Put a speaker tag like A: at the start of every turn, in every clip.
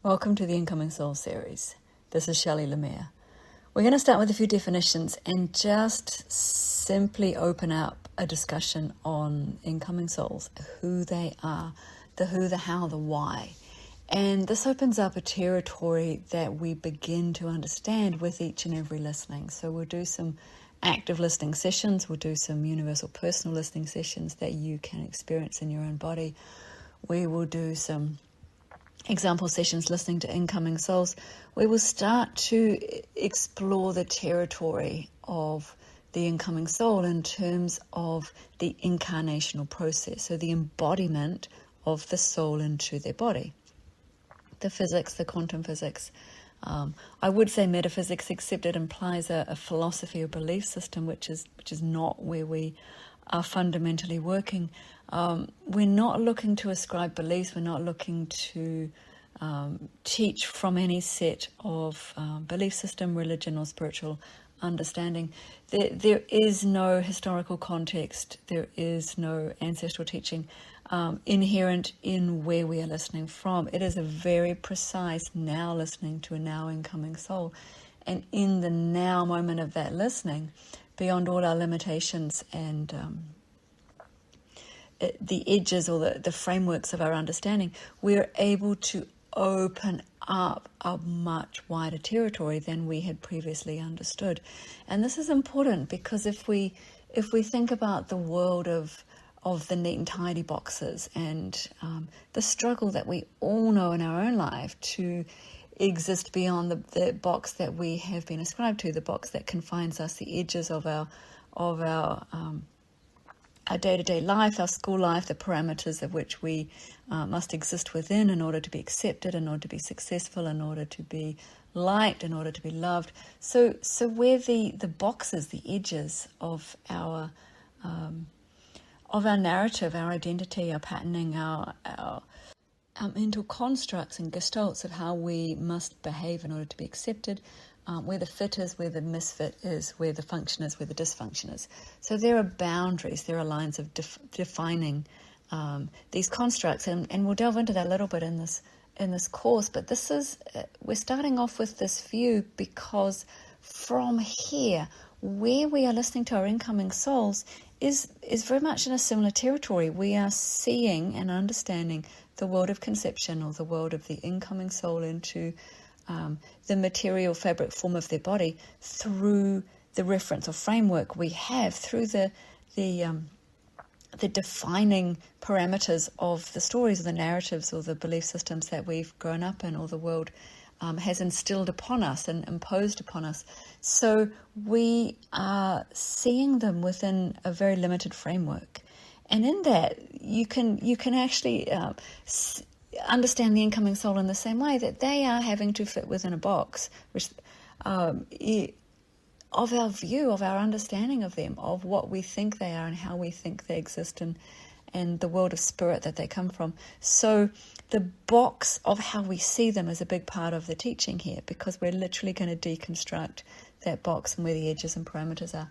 A: Welcome to the Incoming Soul series. This is Shelley Lemire. We're going to start with a few definitions and just simply open up a discussion on incoming souls, who they are, the who, the how, the why. And this opens up a territory that we begin to understand with each and every listening. So we'll do some active listening sessions, we'll do some universal personal listening sessions that you can experience in your own body. We will do some example sessions listening to incoming souls. We will start to explore the territory of the incoming soul in terms of the incarnational process, so the embodiment of the soul into their body. The physics, the quantum physics. I would say metaphysics, except it implies a philosophy or belief system, which is not where we are fundamentally working. We're not looking to ascribe beliefs. We're not looking to teach from any set of belief system, religion, or spiritual understanding. There is no historical context. There is no ancestral teaching inherent in where we are listening from. It is a very precise now listening to a now incoming soul. And in the now moment of that listening, beyond all our limitations and the edges or the frameworks of our understanding, we're able to open up a much wider territory than we had previously understood. And this is important because if we think about the world of the neat and tidy boxes and the struggle that we all know in our own life to exist beyond the box that we have been ascribed to, the box that confines us, the edges of our day-to-day life, our school life, the parameters of which we must exist within in order to be accepted, in order to be successful, in order to be liked, in order to be loved. So where the boxes, the edges of our narrative, our identity, our patterning, our mental constructs and gestalts of how we must behave in order to be accepted, where the fit is, where the misfit is, where the function is, where the dysfunction is. So there are boundaries, there are lines of defining these constructs, and we'll delve into that a little bit in this course. But this is we're starting off with this view because from here, where we are listening to our incoming souls is very much in a similar territory. We are seeing and understanding the world of conception, or the world of the incoming soul into the material fabric form of their body through the reference or framework we have, through the defining parameters of the stories or the narratives or the belief systems that we've grown up in, or the world has instilled upon us and imposed upon us. So we are seeing them within a very limited framework. And in that, you can actually understand the incoming soul in the same way, that they are having to fit within a box, which of our view, of our understanding of them, of what we think they are and how we think they exist, and the world of spirit that they come from. So the box of how we see them is a big part of the teaching here, because we're literally going to deconstruct that box and where the edges and parameters are.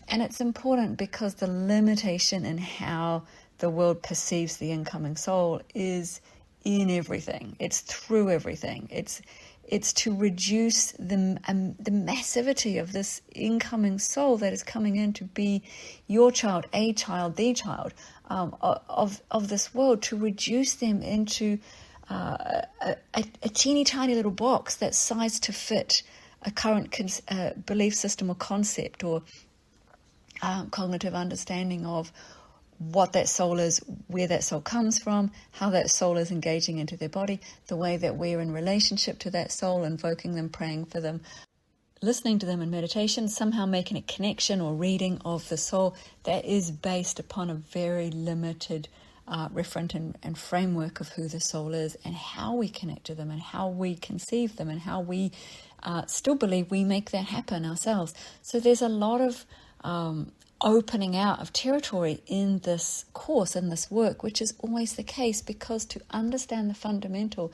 A: And it's important because the limitation in how the world perceives the incoming soul is in everything. It's through everything. It's to reduce the massivity of this incoming soul that is coming in to be your child, a child, the child of this world, to reduce them into a teeny tiny little box that's sized to fit a current belief system or concept or cognitive understanding of what that soul is, where that soul comes from, how that soul is engaging into their body, the way that we're in relationship to that soul, invoking them, praying for them, listening to them in meditation, somehow making a connection or reading of the soul that is based upon a very limited referent and framework of who the soul is, and how we connect to them, and how we conceive them, and how we still believe we make that happen ourselves. So there's a lot of opening out of territory in this course, in this work, which is always the case, because to understand the fundamental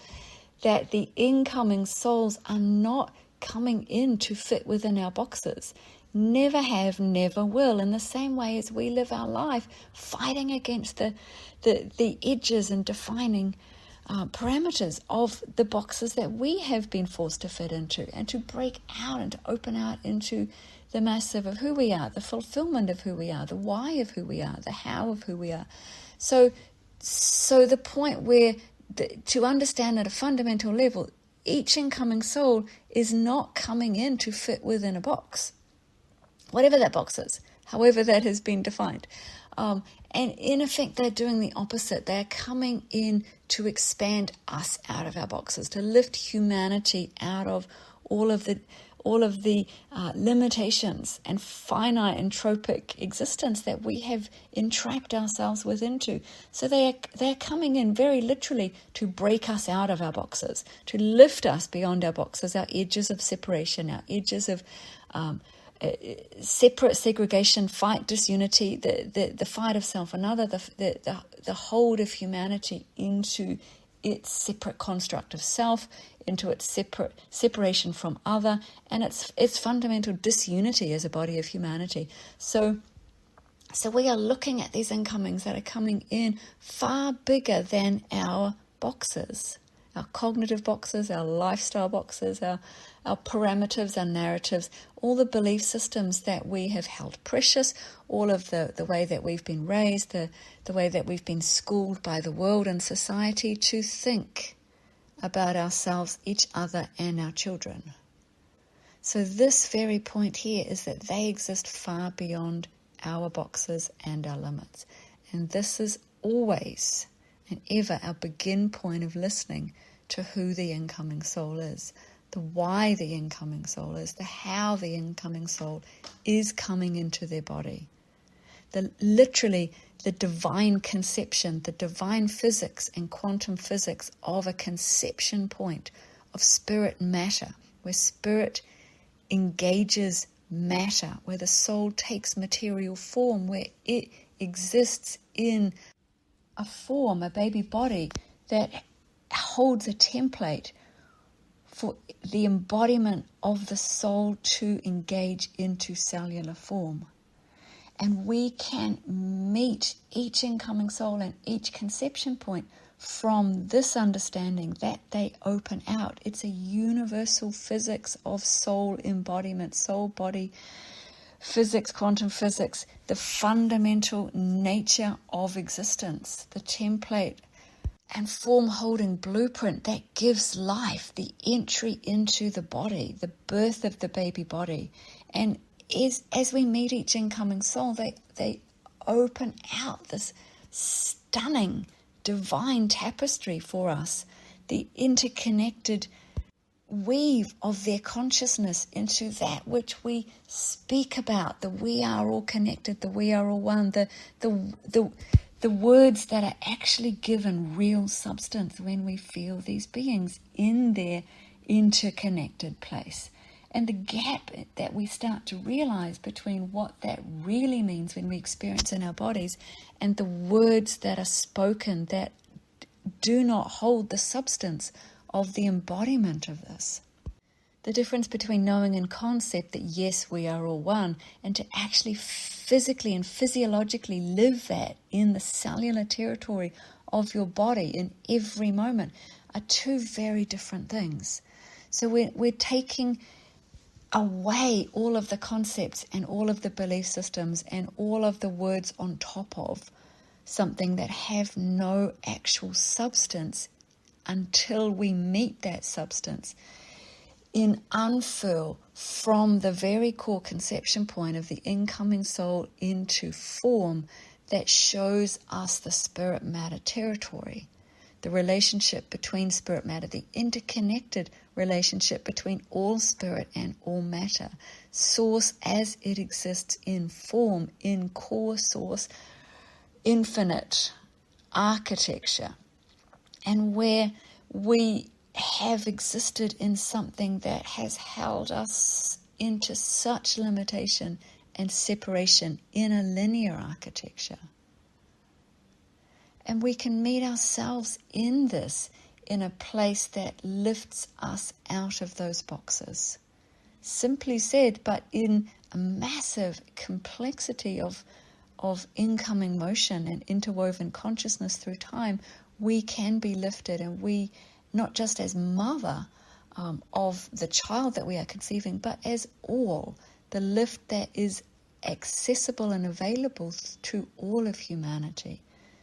A: that the incoming souls are not coming in to fit within our boxes, never have, never will, in the same way as we live our life fighting against the edges and defining parameters of the boxes that we have been forced to fit into, and to break out and to open out into the massive of who we are, the fulfillment of who we are, the why of who we are, the how of who we are. So the point where to understand at a fundamental level, each incoming soul is not coming in to fit within a box, whatever that box is, however that has been defined. And in effect, they're doing the opposite. They're coming in to expand us out of our boxes, to lift humanity out of all of the limitations and finite entropic existence that we have entrapped ourselves within. So they're coming in very literally to break us out of our boxes, to lift us beyond our boxes, our edges of separation, our edges of separate segregation, fight, disunity, the fight of self another, the hold of humanity into its separate construct of self, into its separation from other, and its fundamental disunity as a body of humanity. So we are looking at these incomings that are coming in far bigger than our boxes, our cognitive boxes, our lifestyle boxes, our parameters, our narratives, all the belief systems that we have held precious, all of the way that we've been raised, the way that we've been schooled by the world and society to think about ourselves, each other, and our children. So this very point here is that they exist far beyond our boxes and our limits. And this is always and ever our begin point of listening to who the incoming soul is, the why the incoming soul is, the how the incoming soul is coming into their body. Literally the divine conception, the divine physics and quantum physics of a conception point of spirit matter, where spirit engages matter, where the soul takes material form, where it exists in a form, a baby body that holds a template for the embodiment of the soul to engage into cellular form. And we can meet each incoming soul and each conception point from this understanding that they open out. It's a universal physics of soul embodiment, soul body physics, quantum physics, the fundamental nature of existence, the template and form holding blueprint that gives life, the entry into the body, the birth of the baby body. And as we meet each incoming soul, they open out this stunning divine tapestry for us, the interconnected weave of their consciousness into that which we speak about, the we are all connected, the we are all one, the words that are actually given real substance when we feel these beings in their interconnected place. And the gap that we start to realize between what that really means when we experience in our bodies and the words that are spoken that do not hold the substance of the embodiment of this. The difference between knowing in concept that yes, we are all one, and to actually physically and physiologically live that in the cellular territory of your body in every moment are two very different things. So we're taking away all of the concepts and all of the belief systems and all of the words on top of something that have no actual substance until we meet that substance in unfurl from the very core conception point of the incoming soul into form that shows us the spirit matter territory, the relationship between spirit matter, the interconnected relationship between all spirit and all matter, source as it exists in form, in core source, infinite architecture, and where we have existed in something that has held us into such limitation and separation in a linear architecture. And we can meet ourselves in this, in a place that lifts us out of those boxes. Simply said, but in a massive complexity of incoming motion and interwoven consciousness through time, we can be lifted, and we, not just as mother of the child that we are conceiving, but as all, the lift that is accessible and available to all of humanity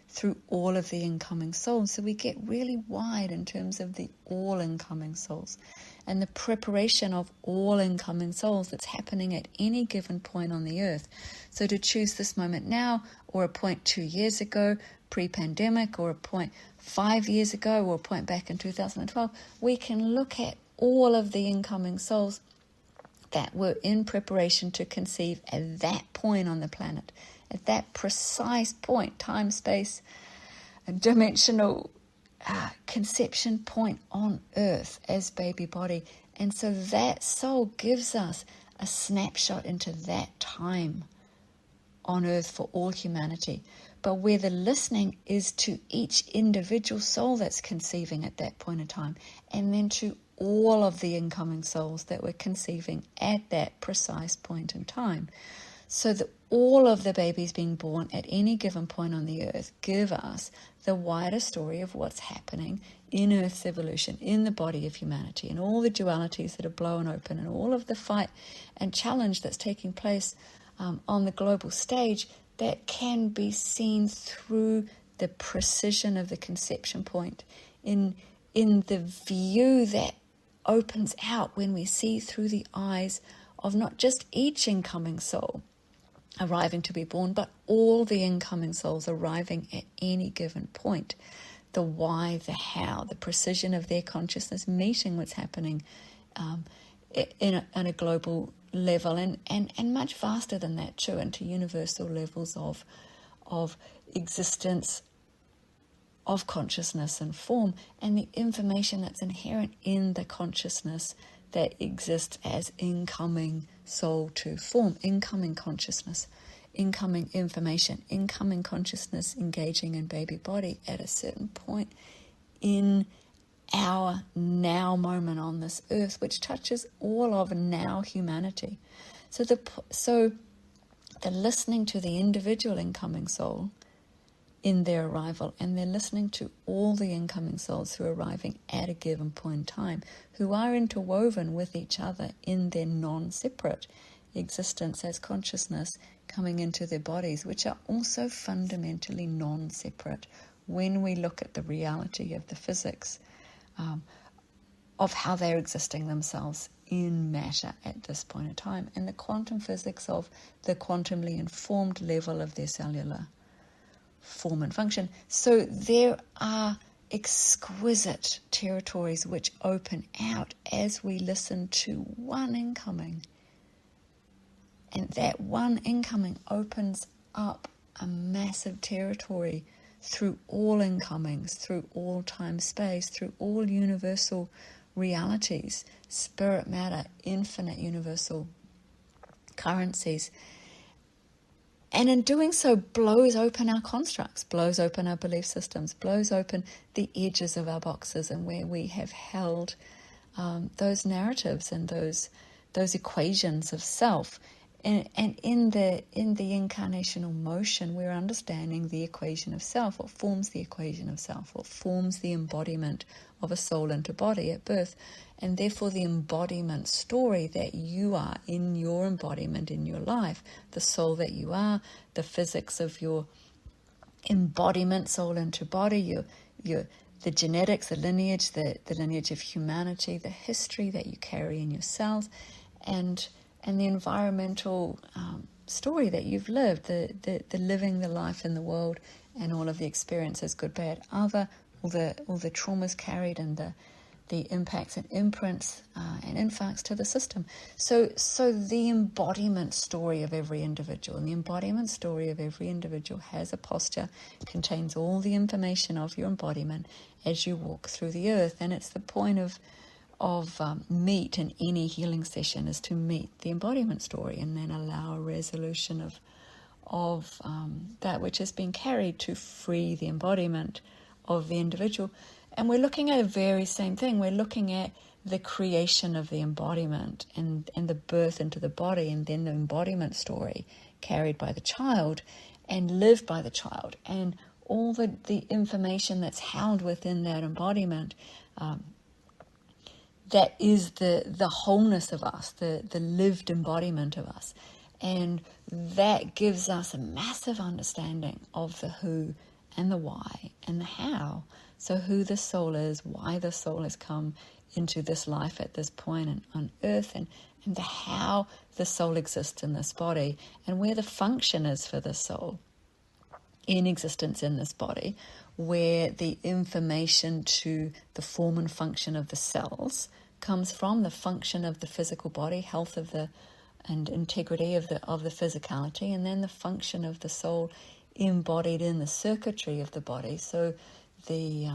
A: through all of the incoming souls. So we get really wide in terms of the all incoming souls and the preparation of all incoming souls that's happening at any given point on the earth. So to choose this moment now, or a point 2 years ago, pre-pandemic, or a point 5 years ago, or a point back in 2012, we can look at all of the incoming souls that were in preparation to conceive at that point on the planet, at that precise point, time, space, and dimensional conception point on earth as baby body. And so that soul gives us a snapshot into that time on earth for all humanity. But where the listening is to each individual soul that's conceiving at that point in time, and then to all of the incoming souls that were conceiving at that precise point in time. So that all of the babies being born at any given point on the earth give us the wider story of what's happening in Earth's evolution, in the body of humanity, and all the dualities that are blown open, and all of the fight and challenge that's taking place on the global stage that can be seen through the precision of the conception point, in the view that opens out when we see through the eyes of not just each incoming soul arriving to be born, but all the incoming souls arriving at any given point. The why, the how, the precision of their consciousness meeting what's happening in a global level, and much vaster than that too, into universal levels of existence, of consciousness and form, and the information that's inherent in the consciousness that exists as incoming soul to form, incoming consciousness, incoming information, incoming consciousness engaging in baby body at a certain point in our now moment on this earth, which touches all of now humanity. So the listening to the individual incoming soul in their arrival, and they're listening to all the incoming souls who are arriving at a given point in time, who are interwoven with each other in their non-separate existence as consciousness coming into their bodies, which are also fundamentally non-separate when we look at the reality of the physics of how they're existing themselves in matter at this point in time, and the quantum physics of the quantumly informed level of their cellular form and function. So there are exquisite territories which open out as we listen to one incoming. And that one incoming opens up a massive territory through all incomings, through all time space, through all universal realities, spirit, matter, infinite universal currencies. And in doing so, blows open our constructs, blows open our belief systems, blows open the edges of our boxes, and where we have held those narratives and those equations of self. And in the incarnational motion, we're understanding the equation of self, what forms the equation of self, what forms the embodiment of a soul into body at birth, and therefore the embodiment story that you are in your embodiment in your life, the soul that you are, the physics of your embodiment, soul into body, the genetics, the lineage of humanity, the history that you carry in your cells, and the environmental story that you've lived, the living the life in the world, and all of the experiences, good, bad, other, all the traumas carried, and the impacts and imprints and influx to the system. So the embodiment story of every individual, and the embodiment story of every individual has a posture, contains all the information of your embodiment as you walk through the earth. And it's the point of meet in any healing session, is to meet the embodiment story and then allow a resolution of that which has been carried, to free the embodiment of the individual. And we're looking at a very same thing. We're looking at the creation of the embodiment and the birth into the body, and then the embodiment story carried by the child and lived by the child, and all the information that's held within that embodiment, that is the wholeness of us, the lived embodiment of us. And that gives us a massive understanding of the who and the why and the how. So who the soul is, why the soul has come into this life at this point on earth, and the how the soul exists in this body, and where the function is for the soul in existence in this body, where the information to the form and function of the cells comes from, the function of the physical body, health of the and integrity of the physicality, and then the function of the soul embodied in the circuitry of the body. So the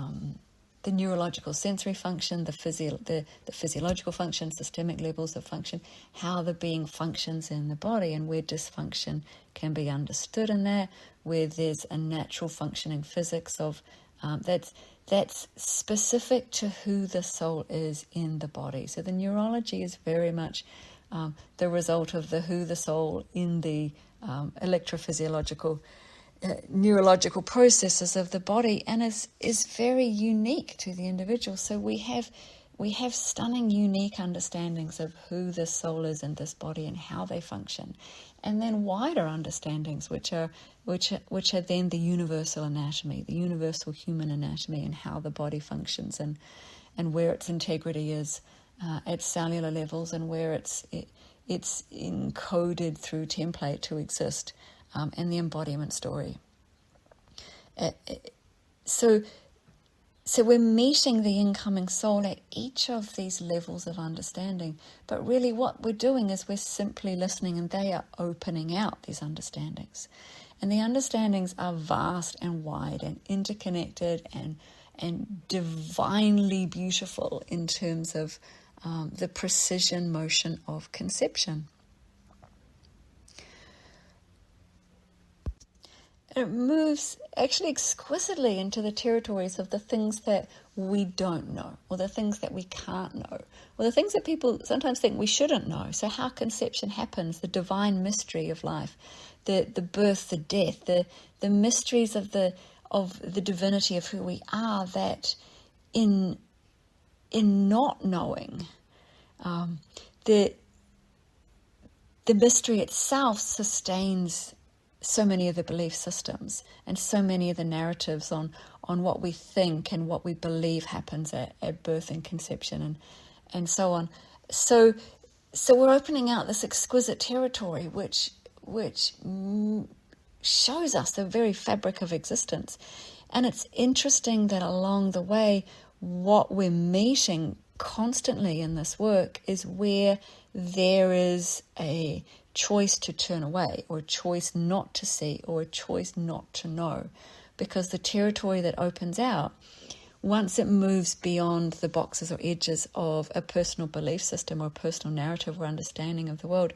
A: neurological sensory function, the physiological function, systemic levels of function, how the being functions in the body, and where dysfunction can be understood in that, where there's a natural functioning physics of that's specific to who the soul is in the body. So the neurology is very much the result of the who the soul in the electrophysiological neurological processes of the body, and is very unique to the individual. So we have stunning, unique understandings of who the soul is in this body and how they function, and then wider understandings, which are then the universal anatomy, the universal human anatomy, and how the body functions, and where its integrity is at cellular levels, and where it's encoded through template to exist. And the embodiment story. So we're meeting the incoming soul at each of these levels of understanding. But really what we're doing is we're simply listening, and they are opening out these understandings. And the understandings are vast and wide and interconnected and divinely beautiful in terms of the precision motion of conception. It moves actually exquisitely into the territories of the things that we don't know, or the things that we can't know, or the things that people sometimes think we shouldn't know. So how conception happens, the divine mystery of life, the birth, the death, the mysteries of the divinity of who we are, that in not knowing, the mystery itself sustains so many of the belief systems and so many of the narratives on what we think and what we believe happens at birth and conception and so on. So we're opening out this exquisite territory which shows us the very fabric of existence. And it's interesting that along the way, what we're meeting constantly in this work is where there is a choice to turn away, or a choice not to see, or a choice not to know, because the territory that opens out, once it moves beyond the boxes or edges of a personal belief system or a personal narrative or understanding of the world,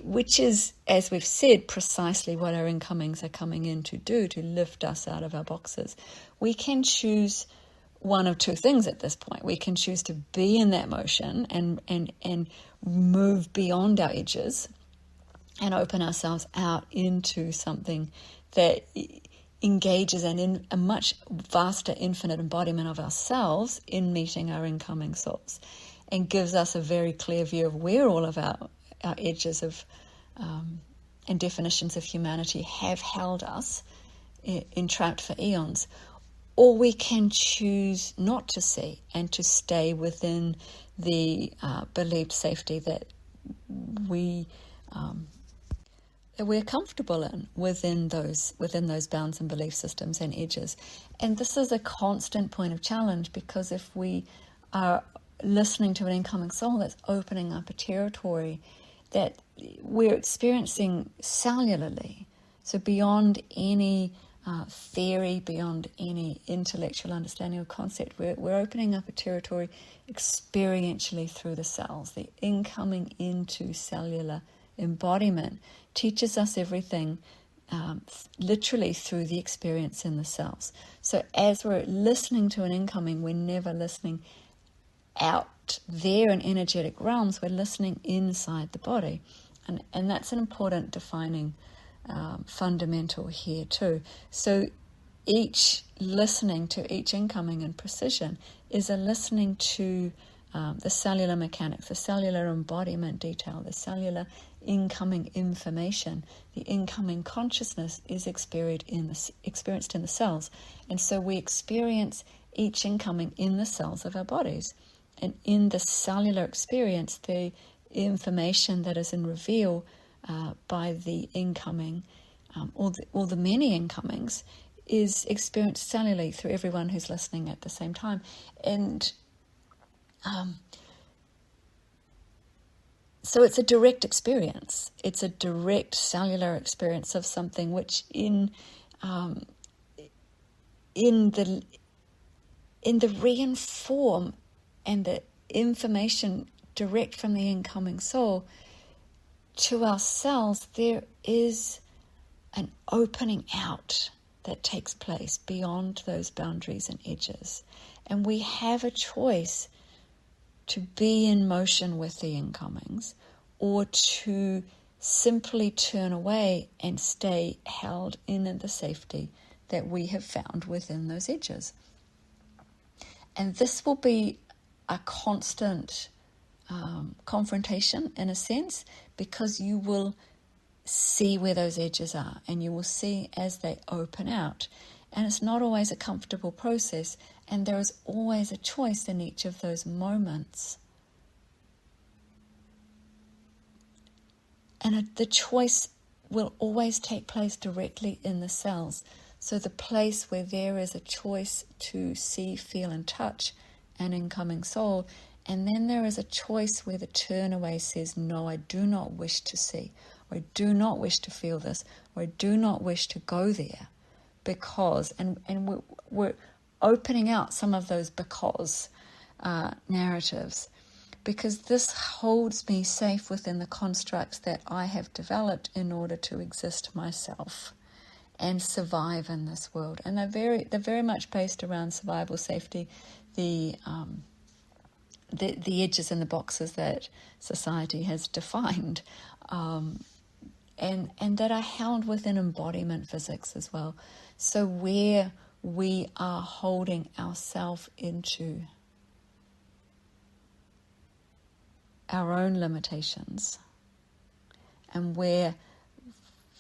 A: which is, as we've said, precisely what our incomings are coming in to do, to lift us out of our boxes. We can choose one of two things at this point. We can choose to be in that motion and move beyond our edges and open ourselves out into something that engages in a much vaster, infinite embodiment of ourselves in meeting our incoming souls, and gives us a very clear view of where all of our edges of and definitions of humanity have held us entrapped for eons. Or we can choose not to see and to stay within the believed safety that we're comfortable in within those bounds and belief systems and edges. And this is a constant point of challenge, because if we are listening to an incoming soul that's opening up a territory that we're experiencing cellularly, so beyond any theory, beyond any intellectual understanding or concept, we're opening up a territory experientially through the cells. The incoming into cellular embodiment teaches us everything literally through the experience in the cells. So as we're listening to an incoming, we're never listening out there in energetic realms, we're listening inside the body. And that's an important defining fundamental here too. So each listening to each incoming in precision is a listening to the cellular mechanics, the cellular embodiment detail, the cellular incoming information. The incoming consciousness is experienced in the cells. And so we experience each incoming in the cells of our bodies. And in the cellular experience, the information that is in reveal by the incoming, or the many incomings, is experienced cellularly through everyone who's listening at the same time. And so it's a direct experience. It's a direct cellular experience of something which in the reinform and the information direct from the incoming soul to ourselves, there is an opening out that takes place beyond those boundaries and edges. And we have a choice to be in motion with the incomings, or to simply turn away and stay held in the safety that we have found within those edges. And this will be a constant confrontation, in a sense, because you will see where those edges are, and you will see as they open out. And it's not always a comfortable process, and there is always a choice in each of those moments. And the choice will always take place directly in the cells. So the place where there is a choice to see, feel, and touch an incoming soul, and then there is a choice where the turn away says, no, I do not wish to see, or I do not wish to feel this, or I do not wish to go there. Because, and we're opening out some of those because narratives, because this holds me safe within the constructs that I have developed in order to exist myself and survive in this world. And they're very much based around survival, safety, the edges and the boxes that society has defined, and that are held within embodiment physics as well. So where we are holding ourselves into our own limitations, and where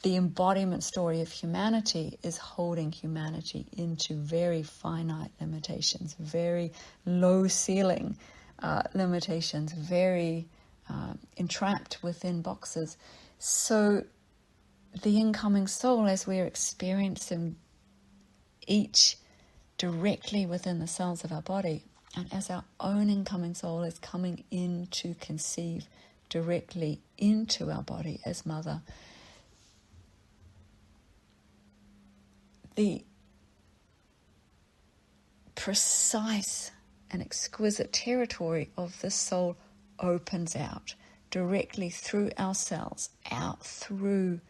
A: the embodiment story of humanity is holding humanity into very finite limitations, very low ceiling limitations, very entrapped within boxes. So the incoming soul, as we're experiencing each directly within the cells of our body, and as our own incoming soul is coming in to conceive directly into our body as mother, the precise and exquisite territory of the soul opens out directly through our cells, out through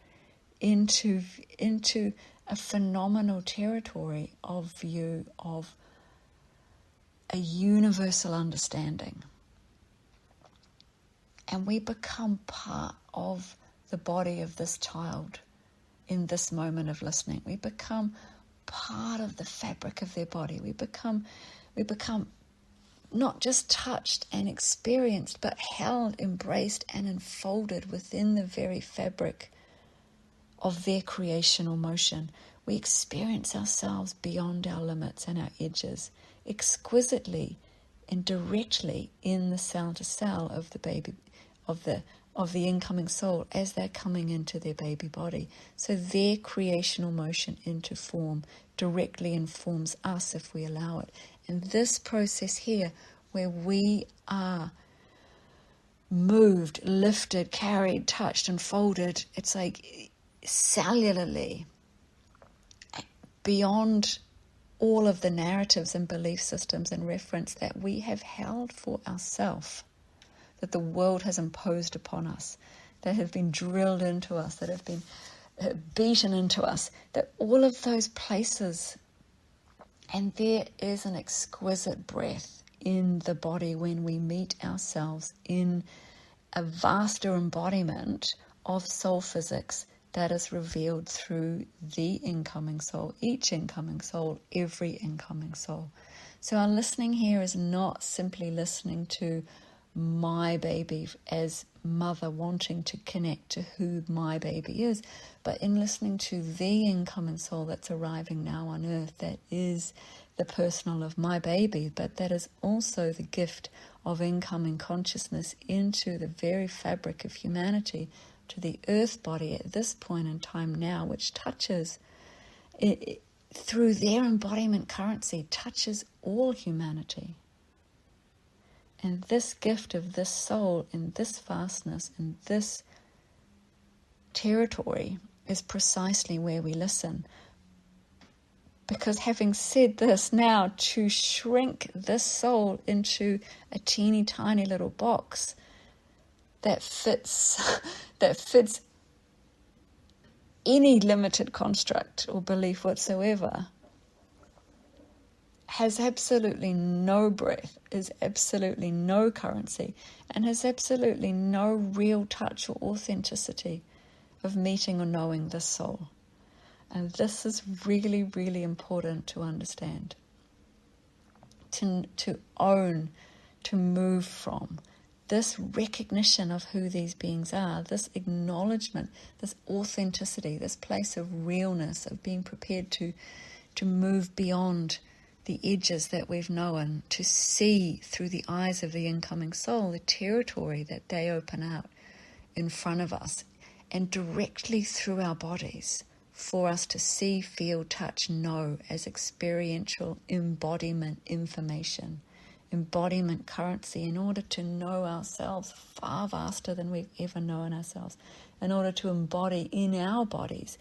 A: into a phenomenal territory of view of a universal understanding. And we become part of the body of this child in this moment of listening. We become part of the fabric of their body. We become not just touched and experienced, but held, embraced, and enfolded within the very fabric of their creational motion. We experience ourselves beyond our limits and our edges, exquisitely and directly in the cell to cell of the baby, of the incoming soul as they're coming into their baby body. So their creational motion into form directly informs us if we allow it. And this process here, where we are moved, lifted, carried, touched, and folded, it's like cellularly, beyond all of the narratives and belief systems and reference that we have held for ourselves, that the world has imposed upon us, that have been drilled into us, that have been beaten into us, that all of those places. And there is an exquisite breath in the body when we meet ourselves in a vaster embodiment of soul physics that is revealed through the incoming soul, each incoming soul, every incoming soul. So our listening here is not simply listening to my baby as mother wanting to connect to who my baby is, but in listening to the incoming soul that's arriving now on earth, that is the personal of my baby, but that is also the gift of incoming consciousness into the very fabric of humanity, to the earth body at this point in time now, which touches it, through their embodiment currency, touches all humanity. And this gift of this soul in this vastness, in this territory, is precisely where we listen. Because having said this, now to shrink this soul into a teeny tiny little box that fits any limited construct or belief whatsoever, has absolutely no breath, is absolutely no currency, and has absolutely no real touch or authenticity of meeting or knowing this soul. And this is really, really important to understand, to own, to move from. This recognition of who these beings are, this acknowledgement, this authenticity, this place of realness, of being prepared to move beyond the edges that we've known, to see through the eyes of the incoming soul the territory that they open out in front of us and directly through our bodies for us to see, feel, touch, know as experiential embodiment information. Embodiment currency, in order to know ourselves far vaster than we've ever known ourselves, in order to embody in our bodies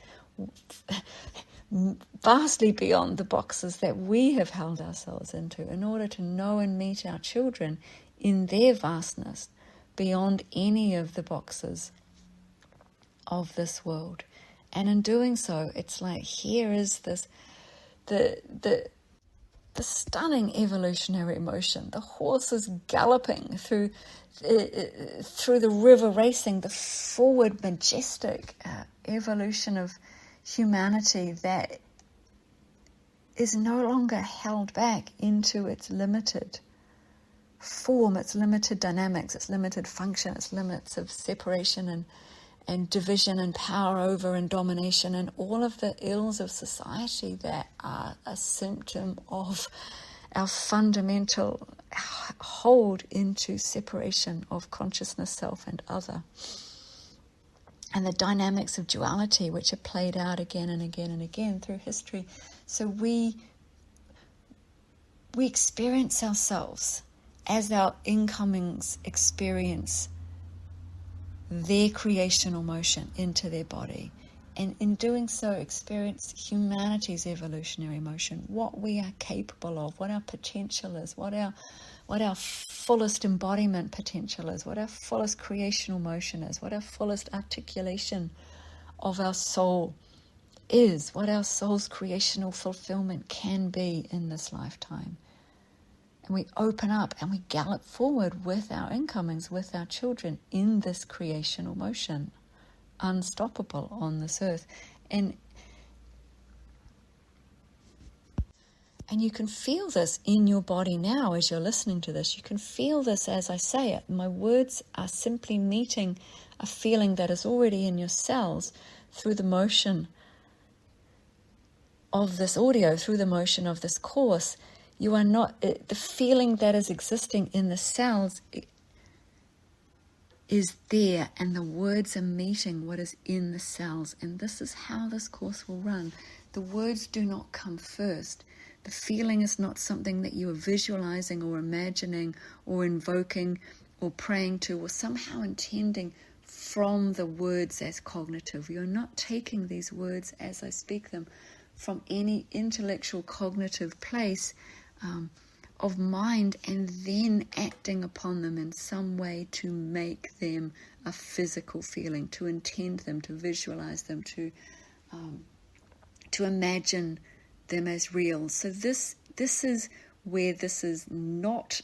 A: vastly beyond the boxes that we have held ourselves into, in order to know and meet our children in their vastness beyond any of the boxes of this world. And in doing so, it's like, here is this the stunning evolutionary motion. The horse is galloping through the river, racing the forward, majestic evolution of humanity that is no longer held back into its limited form, its limited dynamics, its limited function, its limits of separation and division and power over and domination and all of the ills of society that are a symptom of our fundamental hold into separation of consciousness, self and other. And the dynamics of duality which are played out again and again and again through history. So we experience ourselves as our incomings experience their creational motion into their body, and in doing so experience humanity's evolutionary motion, what we are capable of, what our potential is, what our fullest embodiment potential is, what our fullest creational motion is, what our fullest articulation of our soul is, what our soul's creational fulfillment can be in this lifetime. And we open up and we gallop forward with our incomings, with our children in this creational motion, unstoppable on this earth. And you can feel this in your body now as you're listening to this. You can feel this as I say it. My words are simply meeting a feeling that is already in your cells through the motion of this audio, through the motion of this course. You are not, the feeling that is existing in the cells is there, and the words are meeting what is in the cells. And this is how this course will run. The words do not come first. The feeling is not something that you are visualizing or imagining or invoking or praying to or somehow intending from the words as cognitive. You're not taking these words as I speak them from any intellectual cognitive place of mind and then acting upon them in some way to make them a physical feeling, to intend them, to visualize them, to imagine them as real. So this is where this is not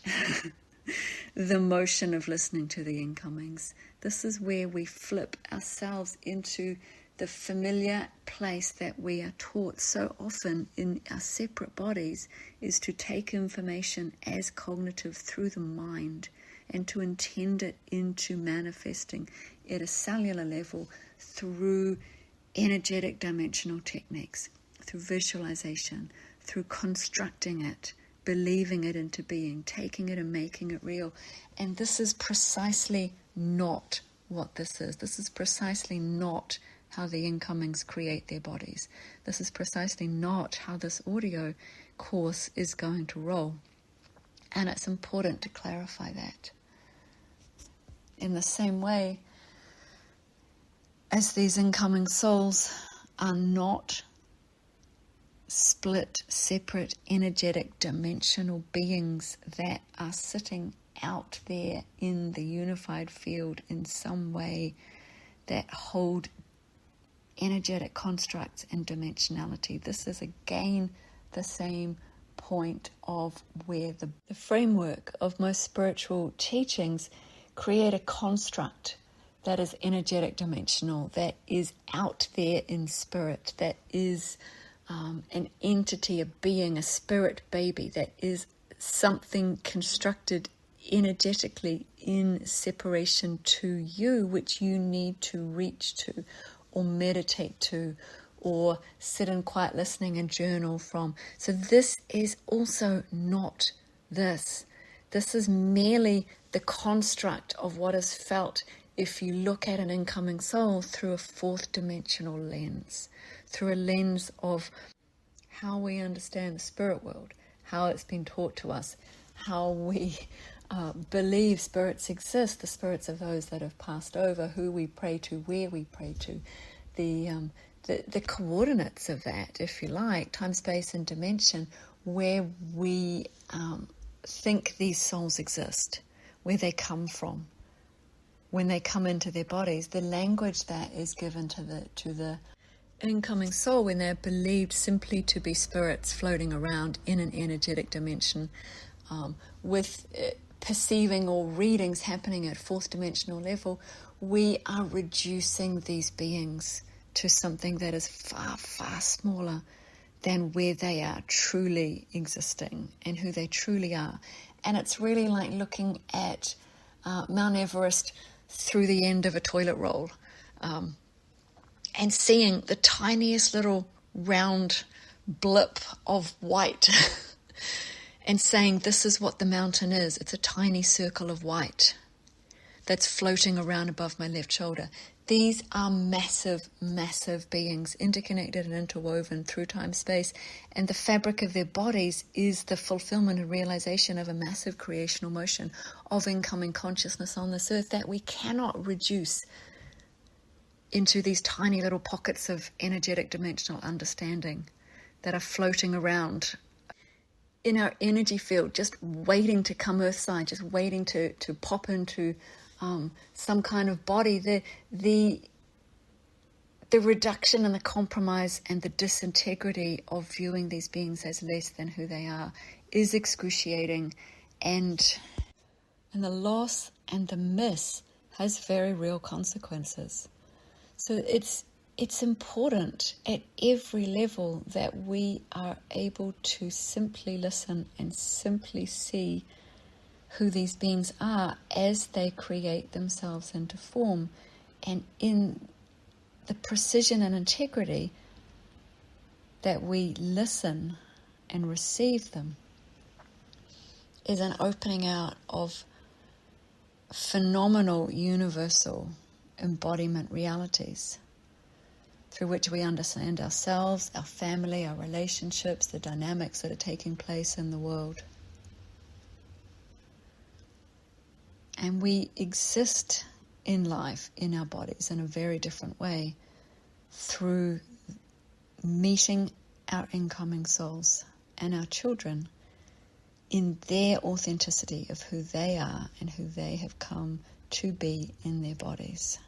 A: the motion of listening to the incomings. This is where we flip ourselves into the familiar place that we are taught so often in our separate bodies is to take information as cognitive through the mind and to intend it into manifesting at a cellular level through energetic dimensional techniques, through visualization, through constructing it, believing it into being, taking it and making it real. And this is precisely not what this is. This is precisely not how the incomings create their bodies. This is precisely not how this audio course is going to roll. And it's important to clarify that. In the same way as these incoming souls are not split, separate, energetic, dimensional beings that are sitting out there in the unified field in some way that hold energetic constructs and dimensionality. This is again the same point of where the framework of most spiritual teachings create a construct that is energetic dimensional, that is out there in spirit, that is an entity, a being, a spirit baby, that is something constructed energetically in separation to you, which you need to reach to or meditate to or sit in quiet listening and journal from. So this is also not this. This is merely the construct of what is felt if you look at an incoming soul through a fourth dimensional lens, through a lens of how we understand the spirit world, how it's been taught to us, how we believe spirits exist, the spirits of those that have passed over, who we pray to, where we pray to, the coordinates of that, if you like, time, space, and dimension, where we think these souls exist, where they come from, when they come into their bodies, the language that is given to the incoming soul when they're believed simply to be spirits floating around in an energetic dimension, with perceiving or readings happening at fourth dimensional level. We are reducing these beings to something that is far, far smaller than where they are truly existing and who they truly are. And it's really like looking at Mount Everest through the end of a toilet roll, and seeing the tiniest little round blip of white and saying, this is what the mountain is. It's a tiny circle of white that's floating around above my left shoulder. These are massive, massive beings, interconnected and interwoven through time, space, and the fabric of their bodies is the fulfillment and realization of a massive creational motion of incoming consciousness on this earth that we cannot reduce into these tiny little pockets of energetic dimensional understanding that are floating around in our energy field, just waiting to come earthside, just waiting to pop into some kind of body. The reduction and the compromise and the disintegrity of viewing these beings as less than who they are is excruciating, and the loss and the miss has very real consequences. So it's important at every level that we are able to simply listen and simply see who these beings are as they create themselves into form, and in the precision and integrity that we listen and receive them is an opening out of phenomenal universal embodiment realities through which we understand ourselves, our family, our relationships, the dynamics that are taking place in the world. And we exist in life, in our bodies, in a very different way through meeting our incoming souls and our children in their authenticity of who they are and who they have come to be in their bodies.